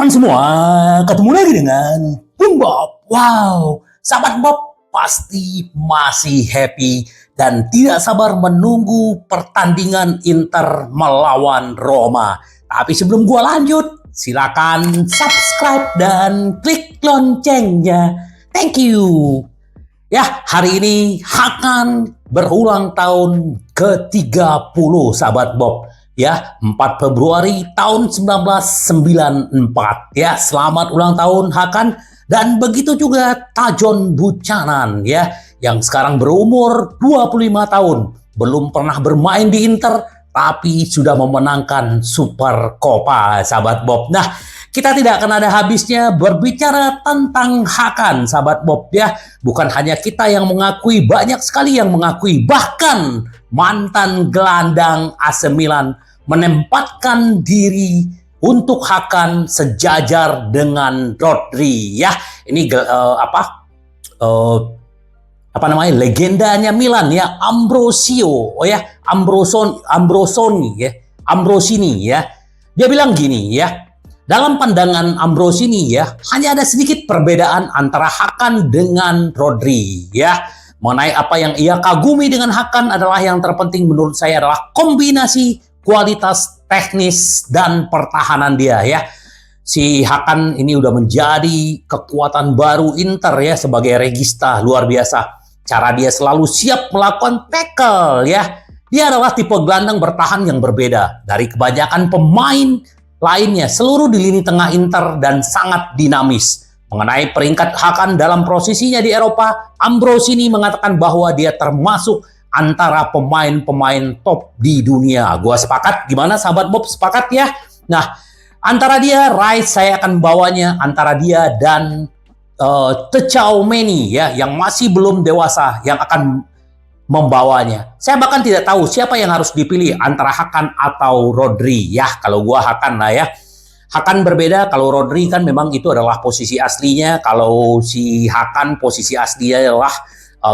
teman-teman semua, ketemu lagi dengan Bung Bob. Wow, sahabat Bob pasti masih happy dan tidak sabar menunggu pertandingan Inter melawan Roma. Tapi sebelum gua lanjut, silakan subscribe dan klik loncengnya. Thank you. Ya, hari ini akan berulang tahun ke-30 sahabat Bob. Ya, 4 Februari tahun 1994. Ya, selamat ulang tahun Hakan. Dan begitu juga Tajon Buchanan ya, yang sekarang berumur 25 tahun. Belum pernah bermain di Inter, tapi sudah memenangkan Super Copa sahabat Bob. Nah, kita tidak akan ada habisnya berbicara tentang Hakan sahabat Bob ya. Bukan hanya kita yang mengakui, banyak sekali yang mengakui. Bahkan mantan gelandang AC Milan menempatkan diri untuk Hakan sejajar dengan Rodri ya. Ini legendanya Milan ya, Ambrosini ya. Dia bilang gini ya. Dalam pandangan Ambrosini ya, hanya ada sedikit perbedaan antara Hakan dengan Rodri ya. Mengenai apa yang ia kagumi dengan Hakan adalah yang terpenting menurut saya adalah kombinasi kualitas teknis dan pertahanan dia ya. Si Hakan ini udah menjadi kekuatan baru Inter ya, sebagai regista luar biasa. Cara dia selalu siap melakukan tackle ya. Dia adalah tipe gelandang bertahan yang berbeda dari kebanyakan pemain lainnya seluruh di lini tengah Inter dan sangat dinamis. Mengenai peringkat Hakan dalam posisinya di Eropa, Ambrosini mengatakan bahwa dia termasuk antara pemain-pemain top di dunia. Gua sepakat. Gimana sahabat Bob, sepakat ya? Nah, antara dia, Rice saya akan bawanya antara dia dan Tchouaméni ya, yang masih belum dewasa yang akan membawanya. Saya bahkan tidak tahu siapa yang harus dipilih antara Hakan atau Rodri ya. Kalau gua Hakan lah ya. Hakan berbeda, kalau Rodri kan memang itu adalah posisi aslinya. Kalau si Hakan posisi aslinya adalah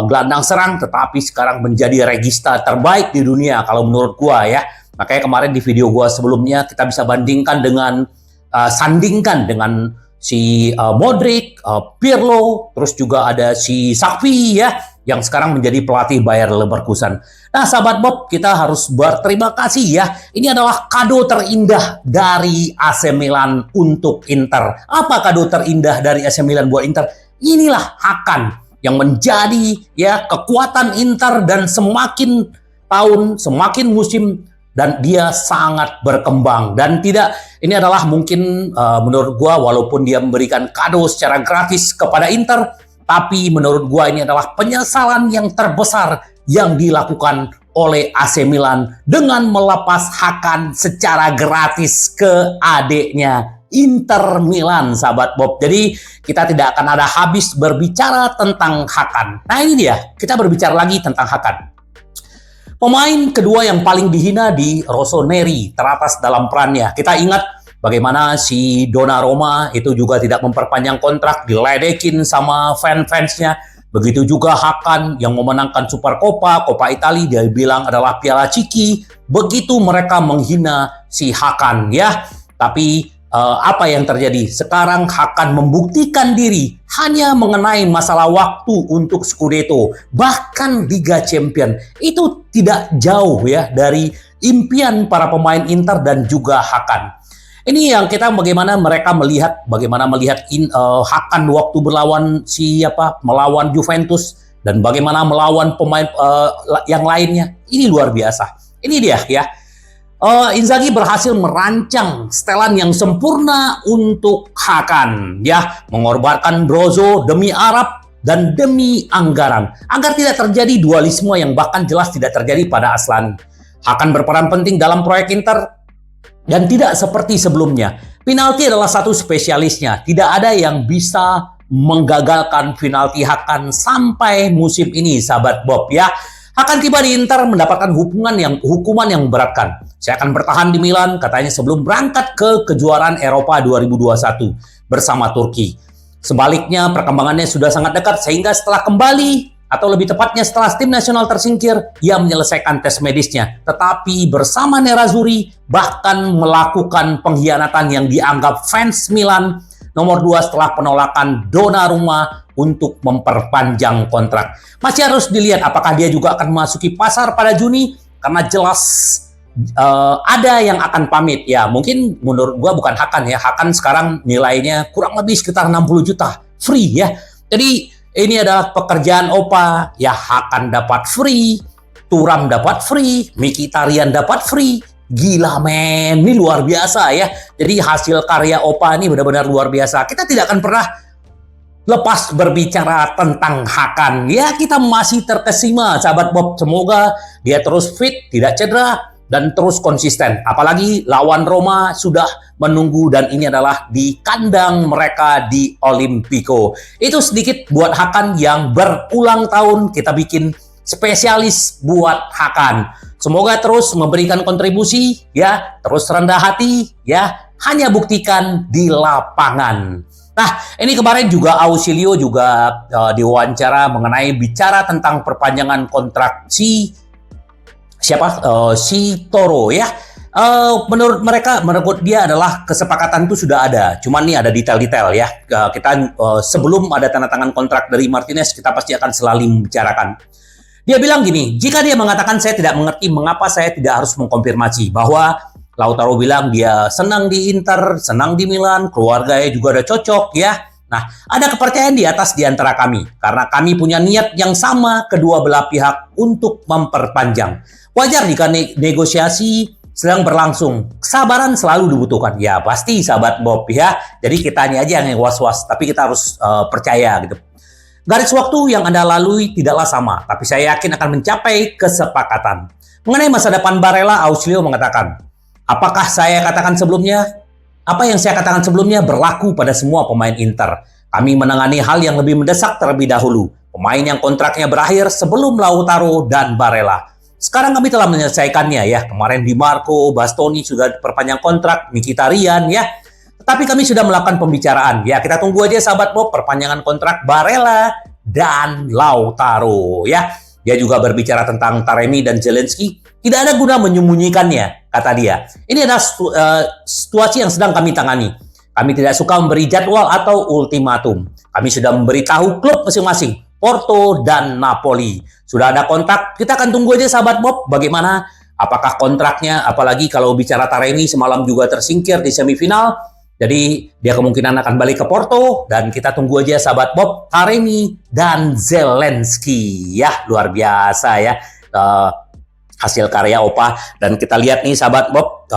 gelandang serang, tetapi sekarang menjadi regista terbaik di dunia kalau menurut gua ya. Makanya kemarin di video gua sebelumnya kita bisa bandingkan dengan sandingkan dengan si Modric, Pirlo, terus juga ada si Xavi ya, yang sekarang menjadi pelatih Bayer Leverkusen. Nah, sahabat Bob, kita harus berterima kasih ya. Ini adalah kado terindah dari AC Milan untuk Inter. Apa kado terindah dari AC Milan buat Inter? Inilah Hakan yang menjadi ya kekuatan Inter, dan semakin tahun, semakin musim, dan dia sangat berkembang. Dan tidak, ini adalah mungkin menurut gua, walaupun dia memberikan kado secara gratis kepada Inter, tapi menurut gua ini adalah penyesalan yang terbesar yang dilakukan oleh AC Milan dengan melepas Hakan secara gratis ke adiknya Inter Milan sahabat Bob. Jadi kita tidak akan ada habis berbicara tentang Hakan. Nah ini dia, kita berbicara lagi tentang Hakan. Pemain kedua yang paling dihina di Rossoneri, teratas dalam perannya. Kita ingat bagaimana si Donnarumma itu juga tidak memperpanjang kontrak, diledekin sama fans-fansnya. Begitu juga Hakan yang memenangkan Super Copa, Coppa Italia, dia bilang adalah Piala Ciki. Begitu mereka menghina si Hakan ya. Tapi apa yang terjadi? Sekarang Hakan membuktikan diri hanya mengenai masalah waktu untuk Scudetto, bahkan Liga Champion. Itu tidak jauh ya dari impian para pemain Inter dan juga Hakan. Ini yang kita bagaimana melihat Hakan waktu melawan Juventus, dan bagaimana melawan pemain yang lainnya. Ini luar biasa. Ini dia ya. Inzaghi berhasil merancang setelan yang sempurna untuk Hakan ya, mengorbankan Brozo demi Arab dan demi anggaran agar tidak terjadi dualisme yang bahkan jelas tidak terjadi pada Aslani. Hakan berperan penting dalam proyek Inter dan tidak seperti sebelumnya. Penalti adalah satu spesialisnya. Tidak ada yang bisa menggagalkan penalti Hakan sampai musim ini sahabat Bob ya. Hakan tiba di Inter mendapatkan hukuman yang memberatkan. Saya akan bertahan di Milan, katanya sebelum berangkat ke kejuaraan Eropa 2021 bersama Turki. Sebaliknya, perkembangannya sudah sangat dekat, sehingga setelah kembali atau lebih tepatnya setelah tim nasional tersingkir, ia menyelesaikan tes medisnya. Tetapi bersama Nerazzurri bahkan melakukan pengkhianatan yang dianggap fans Milan nomor 2 setelah penolakan Donnarumma untuk memperpanjang kontrak. Masih harus dilihat apakah dia juga akan memasuki pasar pada Juni, karena jelas ada yang akan pamit. Ya, mungkin menurut gua bukan Hakan ya. Hakan sekarang nilainya kurang lebih sekitar 60 juta free ya. Jadi ini adalah pekerjaan Opa, ya Hakan dapat free, Thuram dapat free, Mkhitaryan dapat free. Gila men, ini luar biasa ya. Jadi hasil karya Opa ini benar-benar luar biasa. Kita tidak akan pernah lepas berbicara tentang Hakan. Ya, kita masih terkesima sahabat Bob. Semoga dia terus fit, tidak cedera, dan terus konsisten. Apalagi lawan Roma sudah menunggu, dan ini adalah di kandang mereka di Olimpico. Itu sedikit buat Hakan yang berulang tahun kita bikin spesialis buat Hakan. Semoga terus memberikan kontribusi ya, terus rendah hati ya, hanya buktikan di lapangan. Nah, ini kemarin juga Ausilio juga diwawancara mengenai bicara tentang perpanjangan kontrak si Toro ya. Menurut dia adalah kesepakatan itu sudah ada. Cuman nih ada detail-detail ya. Kita sebelum ada tanda tangan kontrak dari Martinez, kita pasti akan selalu membicarakan. Dia bilang gini, jika dia mengatakan saya tidak mengerti mengapa saya tidak harus mengkonfirmasi, bahwa Lautaro bilang dia senang di Inter, senang di Milan, keluarganya juga ada cocok ya. Nah, ada kepercayaan di atas di antara kami, karena kami punya niat yang sama kedua belah pihak untuk memperpanjang. Wajar jika negosiasi sedang berlangsung. Kesabaran selalu dibutuhkan. Ya, pasti sahabat Bob ya. Jadi kitanya aja yang was-was, tapi kita harus percaya gitu. Garis waktu yang Anda lalui tidaklah sama, tapi saya yakin akan mencapai kesepakatan. Mengenai masa depan Barella, Ausilio mengatakan, apakah saya katakan sebelumnya? Apa yang saya katakan sebelumnya berlaku pada semua pemain Inter. Kami menangani hal yang lebih mendesak terlebih dahulu. Pemain yang kontraknya berakhir sebelum Lautaro dan Barella. Sekarang kami telah menyelesaikannya ya. Kemarin Di Marco, Bastoni sudah perpanjang kontrak, Mkhitaryan ya. Tetapi kami sudah melakukan pembicaraan. Ya, kita tunggu aja sahabat Bob perpanjangan kontrak Barella dan Lautaro ya. Dia juga berbicara tentang Taremi dan Zelensky. Tidak ada guna menyembunyikannya, kata dia. Ini adalah situasi yang sedang kami tangani. Kami tidak suka memberi jadwal atau ultimatum. Kami sudah memberitahu klub masing-masing, Porto dan Napoli. Sudah ada kontak, kita akan tunggu aja sahabat Bob bagaimana, apakah kontraknya, apalagi kalau bicara Taremi semalam juga tersingkir di semifinal. Jadi dia kemungkinan akan balik ke Porto, dan kita tunggu aja sahabat Bob, Taremi dan Zelensky. Ya, luar biasa ya. Hasil karya Opa, dan kita lihat nih sahabat Bob,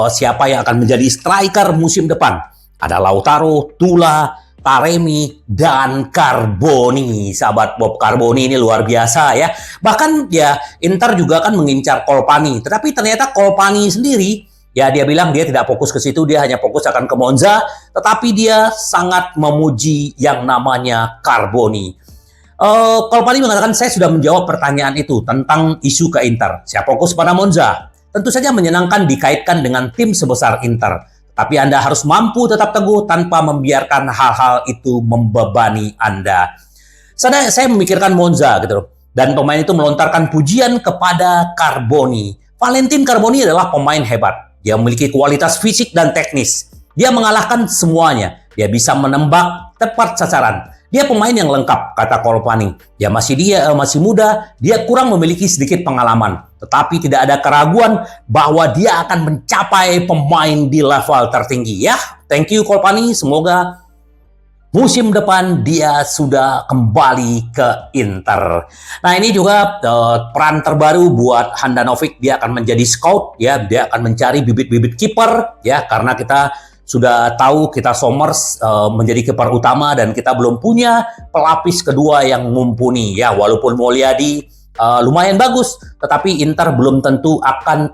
siapa yang akan menjadi striker musim depan. Ada Lautaro, Tula, Taremi, dan Carboni. Sahabat Bob, Carboni ini luar biasa ya. Bahkan ya Inter juga kan mengincar Colpani, tetapi ternyata Colpani sendiri ya dia bilang dia tidak fokus ke situ, dia hanya fokus akan ke Monza, tetapi dia sangat memuji yang namanya Carboni. Colpani mengatakan saya sudah menjawab pertanyaan itu tentang isu ke Inter. Saya fokus pada Monza. Tentu saja menyenangkan dikaitkan dengan tim sebesar Inter. Tapi Anda harus mampu tetap teguh tanpa membiarkan hal-hal itu membebani Anda. Saya memikirkan Monza gitu. Dan pemain itu melontarkan pujian kepada Carboni. Valentin Carboni adalah pemain hebat. Dia memiliki kualitas fisik dan teknis. Dia mengalahkan semuanya. Dia bisa menembak tepat sasaran. Dia pemain yang lengkap, kata Colpani. Dia masih muda, dia kurang memiliki sedikit pengalaman. Tetapi tidak ada keraguan bahwa dia akan mencapai pemain di level tertinggi. Ya, thank you Colpani. Semoga musim depan dia sudah kembali ke Inter. Nah, ini juga peran terbaru buat Handanovic. Dia akan menjadi scout, ya. Dia akan mencari bibit-bibit kiper, ya. Karena kita sudah tahu kita Sommers menjadi kiper utama dan kita belum punya pelapis kedua yang mumpuni ya. Walaupun Mulyadi lumayan bagus, tetapi Inter belum tentu akan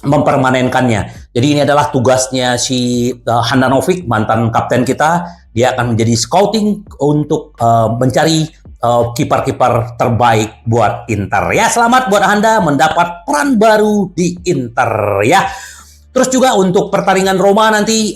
mempermanenkannya. Jadi ini adalah tugasnya si Handanovic, mantan kapten kita. Dia akan menjadi scouting untuk mencari kiper-kiper terbaik buat Inter. Ya, selamat buat Anda mendapat peran baru di Inter ya. Terus juga untuk pertandingan Roma nanti,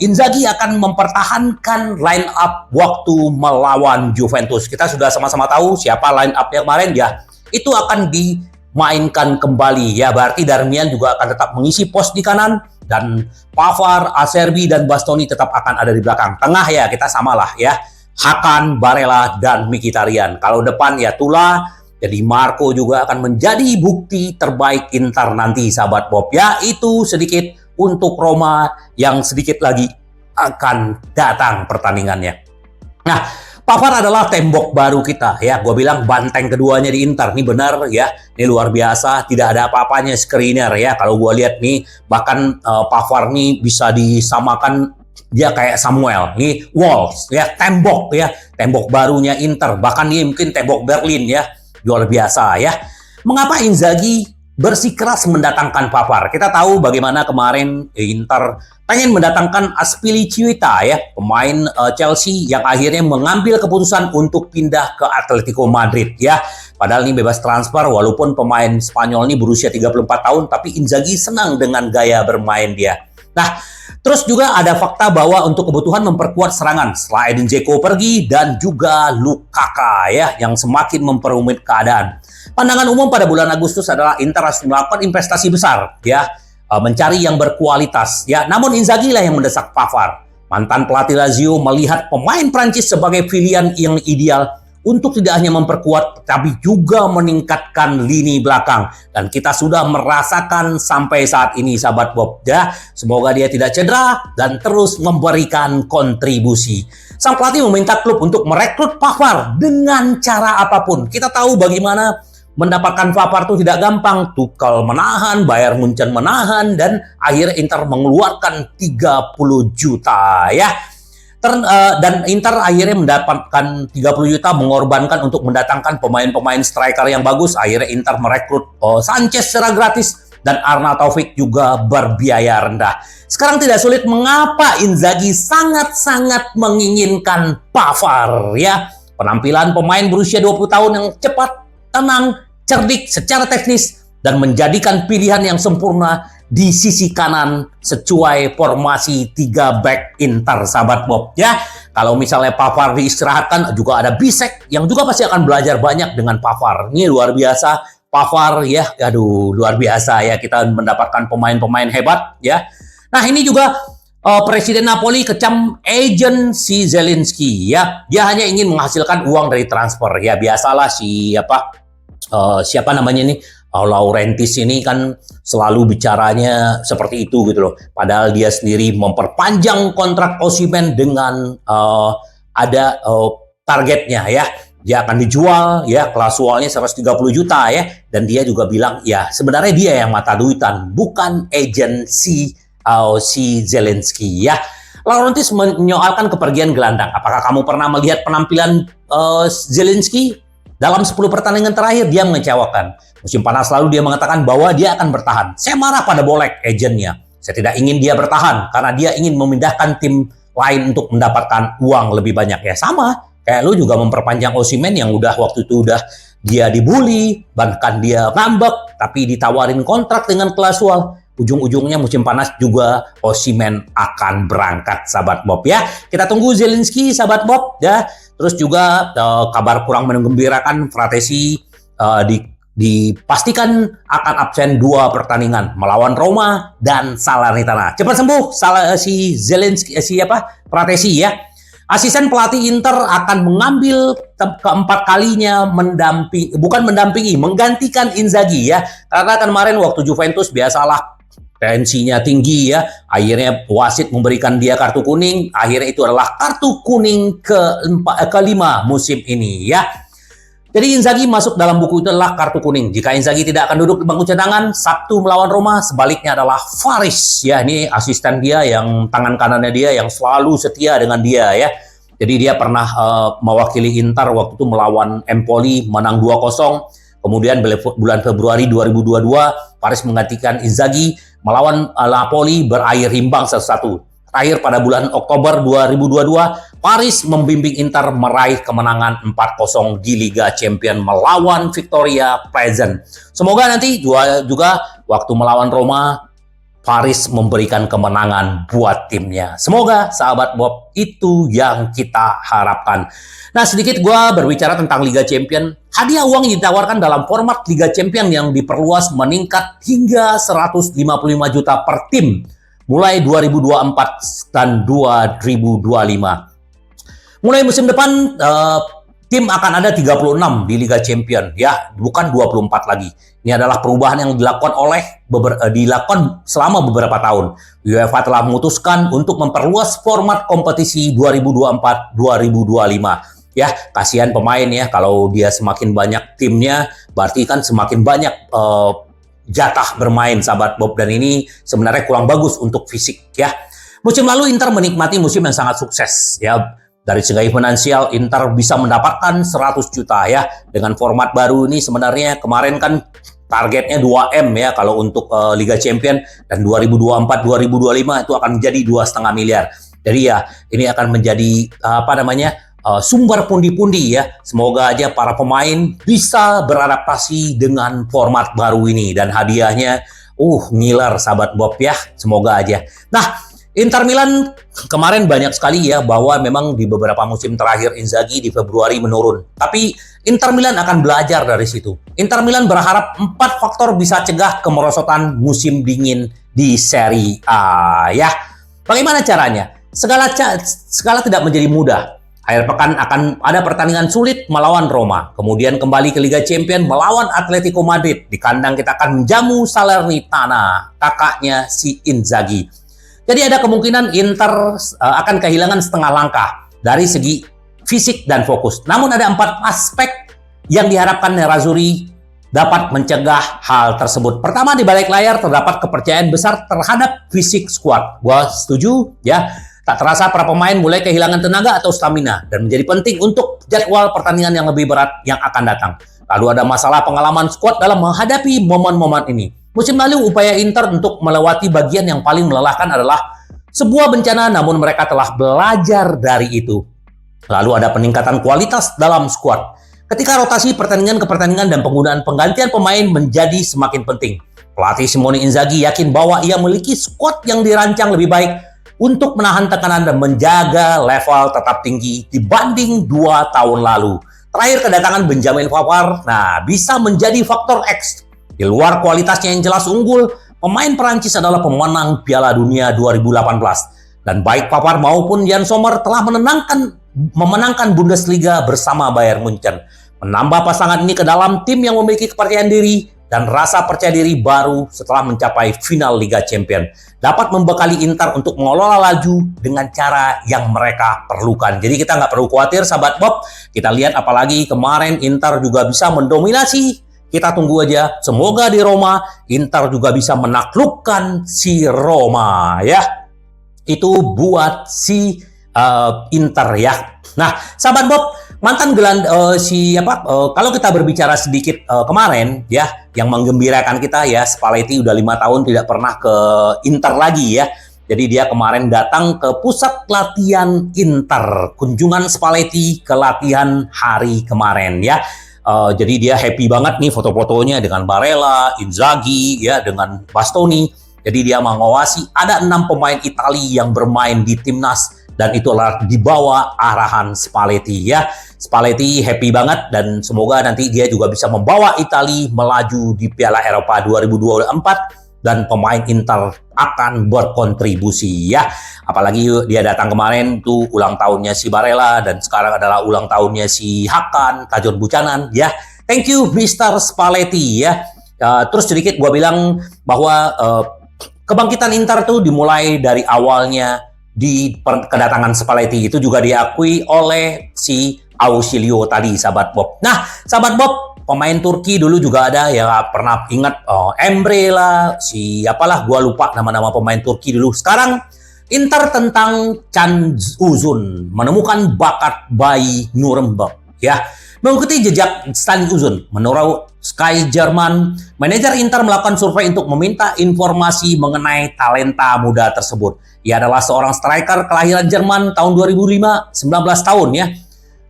Inzaghi akan mempertahankan line up waktu melawan Juventus. Kita sudah sama-sama tahu siapa line up-nya kemarin ya. Itu akan dimainkan kembali ya. Berarti Darmian juga akan tetap mengisi pos di kanan dan Pavard, Acerbi dan Bastoni tetap akan ada di belakang. Tengah ya kita samalah ya. Hakan, Barella dan Mkhitaryan. Kalau depan ya Tula. Jadi Marco juga akan menjadi bukti terbaik Inter nanti, sahabat Bob. Ya, itu sedikit untuk Roma yang sedikit lagi akan datang pertandingannya. Nah, Pavard adalah tembok baru kita ya. Gue bilang banteng keduanya di Inter. Ini benar ya. Ini luar biasa. Tidak ada apa-apanya screener ya. Kalau gue lihat nih, bahkan Pavard nih bisa disamakan dia kayak Samuel. Nih walls ya, tembok ya. Tembok barunya Inter. Bahkan ini mungkin tembok Berlin ya. Luar biasa ya. Mengapa Inzaghi bersikeras mendatangkan Pavard? Kita tahu bagaimana kemarin Inter pengen mendatangkan Azpilicueta ya, pemain Chelsea yang akhirnya mengambil keputusan untuk pindah ke Atletico Madrid ya. Padahal ini bebas transfer walaupun pemain Spanyol ini berusia 34 tahun, tapi Inzaghi senang dengan gaya bermain dia. Nah, terus juga ada fakta bahwa untuk kebutuhan memperkuat serangan setelah Edin Dzeko pergi dan juga Lukaku ya yang semakin memperumit keadaan. Pandangan umum pada bulan Agustus adalah Inter harus melakukan investasi besar ya, mencari yang berkualitas ya. Namun Inzaghi lah yang mendesak Pavard. Mantan pelatih Lazio melihat pemain Prancis sebagai pilihan yang ideal untuk tidak hanya memperkuat, tapi juga meningkatkan lini belakang. Dan kita sudah merasakan sampai saat ini, sahabat Bob. Ya, semoga dia tidak cedera dan terus memberikan kontribusi. Sang pelatih meminta klub untuk merekrut Pavard dengan cara apapun. Kita tahu bagaimana mendapatkan Pavard itu tidak gampang. Tuchel menahan, Bayern Munchen menahan, dan akhirnya Inter mengeluarkan 30 juta. Ya. Dan Inter akhirnya mendapatkan 30 juta mengorbankan untuk mendatangkan pemain-pemain striker yang bagus. Akhirnya Inter merekrut Sanchez secara gratis dan Arnautovic Taufik juga berbiaya rendah. Sekarang tidak sulit mengapa Inzaghi sangat-sangat menginginkan Pavard ya. Penampilan pemain berusia 20 tahun yang cepat, tenang, cerdik secara teknis dan menjadikan pilihan yang sempurna di sisi kanan sesuai formasi 3 back Inter, sahabat Bob ya. Kalau misalnya Pavard diistirahatkan, juga ada Bisek yang juga pasti akan belajar banyak dengan Pavard. Ini luar biasa Pavard ya. Aduh, luar biasa ya, kita mendapatkan pemain-pemain hebat ya. Nah, ini juga Presiden Napoli kecam agent si Zelensky ya. Dia hanya ingin menghasilkan uang dari transfer ya. Biasalah siapa namanya ini, Laurentis ini kan selalu bicaranya seperti itu gitu loh. Padahal dia sendiri memperpanjang kontrak Osimhen dengan ada targetnya ya. Dia akan dijual ya, klasualnya 130 juta ya. Dan dia juga bilang ya sebenarnya dia yang mata duitan, bukan agensi si Zelensky ya. Laurentis menyoalkan kepergian gelandang. Apakah kamu pernah melihat penampilan Zelensky? Dalam 10 pertandingan terakhir dia mengecewakan. Musim panas lalu dia mengatakan bahwa dia akan bertahan. Saya marah pada Bolek, agennya. Saya tidak ingin dia bertahan karena dia ingin memindahkan tim lain untuk mendapatkan uang lebih banyak. Ya sama, kayak lu juga memperpanjang Osimhen yang waktu itu dia dibully, bahkan dia ngambek, tapi ditawarin kontrak dengan klausul. Ujung-ujungnya musim panas juga Osimhen akan berangkat, sahabat Bob ya. Kita tunggu Zelensky, sahabat Bob ya. Terus juga kabar kurang menggembirakan, Fratesi dipastikan akan absen 2 pertandingan melawan Roma dan Salernitana. Cepat sembuh si Zelensky, Fratesi ya. Asisten pelatih Inter akan mengambil keempat kalinya menggantikan Inzaghi ya. Karena kemarin waktu Juventus biasalah tensinya tinggi ya, akhirnya wasit memberikan dia kartu kuning. Akhirnya itu adalah kartu kuning kelima musim ini ya. Jadi Inzaghi masuk dalam buku itu adalah kartu kuning. Jika Inzaghi tidak akan duduk di bangku cadangan Sabtu melawan Roma, sebaliknya adalah Faris ya. Ini asisten dia yang tangan kanannya dia yang selalu setia dengan dia ya. Jadi dia pernah mewakili Inter waktu itu melawan Empoli, menang 2-0. Kemudian bulan Februari 2022 Faris menggantikan Inzaghi melawan Napoli, berakhir imbang 1-1. Terakhir pada bulan Oktober 2022, Faris membimbing Inter meraih kemenangan 4-0 di Liga Champions melawan Victoria Pleasant. Semoga nanti juga waktu melawan Roma Paris memberikan kemenangan buat timnya. Semoga sahabat Bob itu yang kita harapkan. Nah, sedikit gue berbicara tentang Liga Champion. Hadiah uang yang ditawarkan dalam format Liga Champion yang diperluas meningkat hingga 155 juta per tim mulai 2024 dan 2025. Mulai musim depan tim akan ada 36 di Liga Champion, ya, bukan 24 lagi. Ini adalah perubahan yang dilakukan selama beberapa tahun. UEFA telah memutuskan untuk memperluas format kompetisi 2024-2025. Ya, kasihan pemain ya, kalau dia semakin banyak timnya, berarti kan semakin banyak jatah bermain, sahabat Bob, dan ini sebenarnya kurang bagus untuk fisik ya. Musim lalu Inter menikmati musim yang sangat sukses ya. Dari segi finansial, Inter bisa mendapatkan 100 juta ya. Dengan format baru ini sebenarnya kemarin kan targetnya 2M ya kalau untuk Liga Champion, dan 2024-2025 itu akan menjadi 2,5 miliar. Jadi ya ini akan menjadi sumber pundi-pundi ya. Semoga aja para pemain bisa beradaptasi dengan format baru ini, dan hadiahnya ngiler sahabat Bob ya. Semoga aja. Nah, Inter Milan kemarin banyak sekali ya bahwa memang di beberapa musim terakhir Inzaghi di Februari menurun. Tapi Inter Milan akan belajar dari situ. Inter Milan berharap 4 faktor bisa cegah kemerosotan musim dingin di Serie A ya. Bagaimana caranya? Segala tidak menjadi mudah. Akhir pekan akan ada pertandingan sulit melawan Roma. Kemudian kembali ke Liga Champions melawan Atletico Madrid. Di kandang kita akan menjamu Salernitana, kakaknya si Inzaghi. Jadi ada kemungkinan Inter akan kehilangan setengah langkah dari segi fisik dan fokus. Namun ada 4 aspek yang diharapkan Nerazzurri dapat mencegah hal tersebut. Pertama, di balik layar terdapat kepercayaan besar terhadap fisik skuad. Gua setuju ya. Tak terasa para pemain mulai kehilangan tenaga atau stamina dan menjadi penting untuk jadwal pertandingan yang lebih berat yang akan datang. Lalu ada masalah pengalaman skuad dalam menghadapi momen-momen ini. Musim lalu upaya Inter untuk melewati bagian yang paling melelahkan adalah sebuah bencana, namun mereka telah belajar dari itu. Lalu ada peningkatan kualitas dalam skuad. Ketika rotasi pertandingan ke pertandingan dan penggunaan penggantian pemain menjadi semakin penting. Pelatih Simone Inzaghi yakin bahwa ia memiliki skuad yang dirancang lebih baik untuk menahan tekanan dan menjaga level tetap tinggi dibanding 2 tahun lalu. Terakhir, kedatangan Benjamin Pavard, bisa menjadi faktor X. Di luar kualitasnya yang jelas unggul, pemain Perancis adalah pemenang Piala Dunia 2018. Dan baik Pavard maupun Yann Sommer telah memenangkan Bundesliga bersama Bayern Munchen. Menambah pasangan ini ke dalam tim yang memiliki kepercayaan diri dan rasa percaya diri baru setelah mencapai final Liga Champions. Dapat membekali Inter untuk mengelola laju dengan cara yang mereka perlukan. Jadi kita nggak perlu khawatir sahabat Bob. Kita lihat apalagi kemarin Inter juga bisa mendominasi. Kita tunggu aja, semoga di Roma Inter juga bisa menaklukkan si Roma ya. Itu buat si Inter ya. Nah, sahabat Bob, mantan kalau kita berbicara sedikit kemarin ya, yang menggembirakan kita ya, Spalletti udah 5 tahun tidak pernah ke Inter lagi ya. Jadi dia kemarin datang ke pusat latihan Inter, kunjungan Spalletti ke latihan hari kemarin ya. Jadi dia happy banget nih foto-fotonya dengan Barella, Inzaghi, ya, dengan Bastoni. Jadi dia mengawasi ada 6 pemain Italia yang bermain di timnas, dan itulah di bawah arahan Spalletti ya. Spalletti happy banget dan semoga nanti dia juga bisa membawa Italia melaju di Piala Eropa 2024. Dan pemain Inter akan berkontribusi ya. Apalagi dia datang kemarin tuh ulang tahunnya si Barella, dan sekarang adalah ulang tahunnya si Hakan, Tajon Buchanan ya. Thank you Mr. Spalletti ya. Terus sedikit gua bilang bahwa kebangkitan Inter tuh dimulai dari awalnya di kedatangan Spalletti, itu juga diakui oleh si Ausilio tadi sahabat Bob. Nah, sahabat Bob, pemain Turki dulu juga ada ya, pernah ingat Emre lah, gua lupa nama-nama pemain Turki dulu. Sekarang Inter tentang Can Uzun menemukan bakat bayi Nuremberg ya. Mengikuti jejak Stan Uzun, menurut Sky Jerman, manajer Inter melakukan survei untuk meminta informasi mengenai talenta muda tersebut. Ia adalah seorang striker kelahiran Jerman tahun 2005, 19 tahun ya.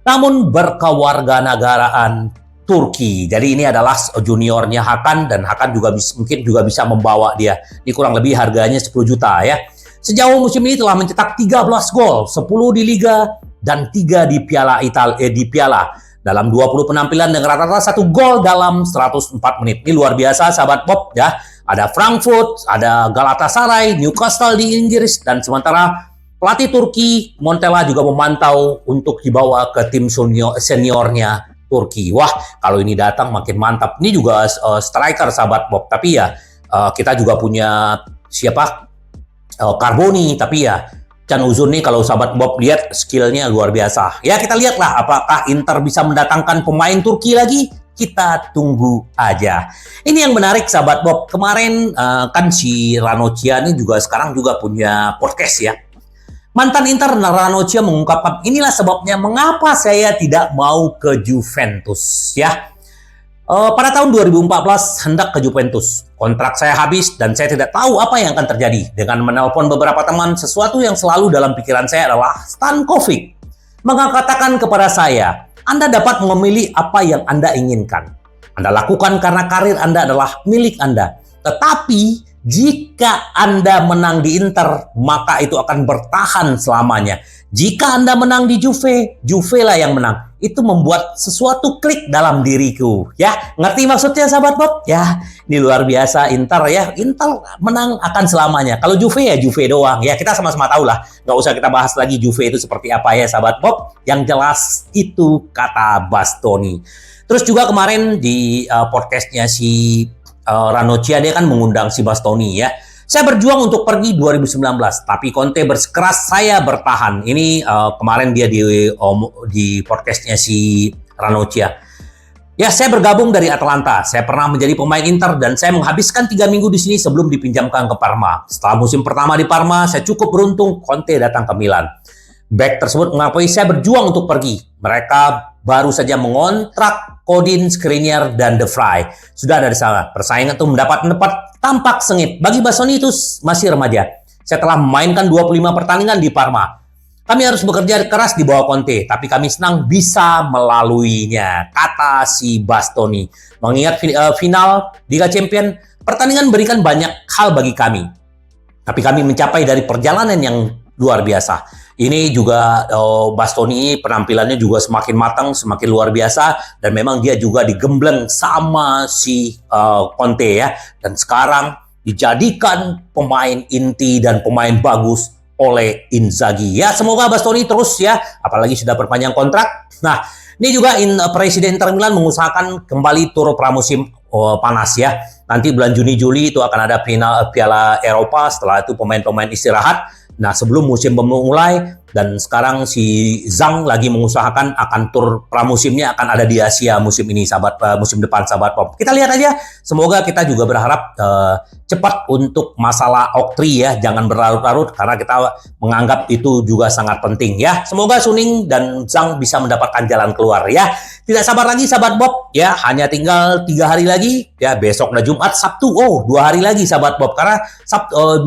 Namun berkewarganegaraan Turki. Jadi ini adalah juniornya Hakan, dan Hakan juga mungkin juga bisa membawa dia. Ini kurang lebih harganya 10 juta ya. Sejauh musim ini telah mencetak 13 gol, 10 di Liga dan 3 di Piala. Dalam 20 penampilan dengan rata-rata 1 gol dalam 104 menit. Ini luar biasa sahabat Bob ya. Ada Frankfurt, ada Galatasaray, Newcastle di Inggris, dan sementara pelatih Turki Montella juga memantau untuk dibawa ke tim seniornya Turki. Wah, kalau ini datang makin mantap. Ini juga striker sahabat Bob. Tapi ya kita juga punya siapa? Carboni. Tapi ya Can Uzun nih kalau sahabat Bob lihat skillnya luar biasa. Ya kita lihatlah apakah Inter bisa mendatangkan pemain Turki lagi. Kita tunggu aja. Ini yang menarik sahabat Bob. Kemarin kan si Ranocchia ini juga sekarang juga punya podcast ya. Mantan Inter Ranocchia mengungkapkan inilah sebabnya mengapa saya tidak mau ke Juventus ya. Pada tahun 2014 hendak ke Juventus. Kontrak saya habis dan saya tidak tahu apa yang akan terjadi. Dengan menelpon beberapa teman, sesuatu yang selalu dalam pikiran saya adalah Stankovic mengatakan kepada saya, Anda dapat memilih apa yang Anda inginkan. Anda lakukan karena karir Anda adalah milik Anda. Tetapi jika Anda menang di Inter, maka itu akan bertahan selamanya. Jika Anda menang di Juve, Juve lah yang menang. Itu membuat sesuatu klik dalam diriku. Ya, ngerti maksudnya sahabat Bob? Ya, ini luar biasa Inter ya. Inter menang akan selamanya. Kalau Juve ya Juve doang. Ya, kita sama-sama tahu lah. Nggak usah kita bahas lagi Juve itu seperti apa ya sahabat Bob. Yang jelas itu kata Bastoni. Terus juga kemarin di podcastnya si Ranocchia dia kan mengundang si Bastoni ya. Saya berjuang untuk pergi 2019, tapi Conte bersikeras saya bertahan. Ini kemarin dia di podcastnya si Ranocchia. Ya, saya bergabung dari Atalanta. Saya pernah menjadi pemain Inter dan saya menghabiskan 3 minggu di sini sebelum dipinjamkan ke Parma. Setelah musim pertama di Parma, saya cukup beruntung Conte datang ke Milan. Back tersebut mengakui saya berjuang untuk pergi. Mereka baru saja mengontrak Codin, Skriniar, dan De Vrij. Sudah ada di sana. Persaingan itu mendapat tempat tampak sengit. Bagi Bastoni itu masih remaja. Saya telah memainkan 25 pertandingan di Parma. Kami harus bekerja keras di bawah Conte, tapi kami senang bisa melaluinya, kata si Bastoni. Mengingat final Liga Champions, pertandingan berikan banyak hal bagi kami. Tapi kami mencapai dari perjalanan yang luar biasa. Ini juga Bastoni penampilannya juga semakin matang, semakin luar biasa, dan memang dia juga digembleng sama si Conte ya. Dan sekarang dijadikan pemain inti dan pemain bagus oleh Inzaghi. Ya, semoga Bastoni terus ya, apalagi sudah perpanjang kontrak. Nah, ini juga Presiden Inter Milan mengusahakan kembali tur pramusim panas ya. Nanti bulan Juni-Juli itu akan ada Piala Eropa, setelah itu pemain-pemain istirahat. Nah, sebelum musim memulai, dan sekarang si Zhang lagi mengusahakan akan tur pramusimnya akan ada di Asia musim ini, musim depan sahabat Pop. Kita lihat aja, semoga kita juga berharap cepat untuk masalah Oktri ya, jangan berlarut-larut karena kita menganggap itu juga sangat penting ya. Semoga Suning dan Zhang bisa mendapatkan jalan keluar ya. Tidak sabar lagi sahabat Bob ya, hanya tinggal 3 hari lagi ya, besok udah Jumat, Sabtu, 2 hari lagi sahabat Bob, karena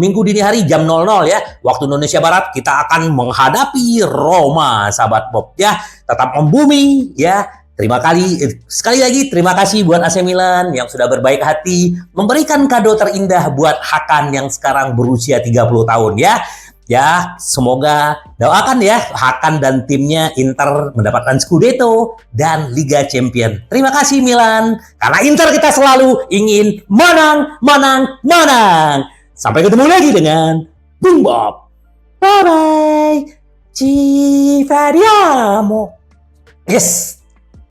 Minggu dini hari jam 00 ya, waktu Indonesia Barat kita akan menghadapi Roma sahabat Bob ya. Tetap membumi ya. Sekali lagi terima kasih buat AC Milan yang sudah berbaik hati memberikan kado terindah buat Hakan yang sekarang berusia 30 tahun ya. Ya, semoga doakan ya Hakan dan timnya Inter mendapatkan Scudetto dan Liga Champions. Terima kasih Milan, karena Inter kita selalu ingin menang, menang, menang. Sampai ketemu lagi dengan Bung Bob. Bye-bye. Ci vediamo. Yes.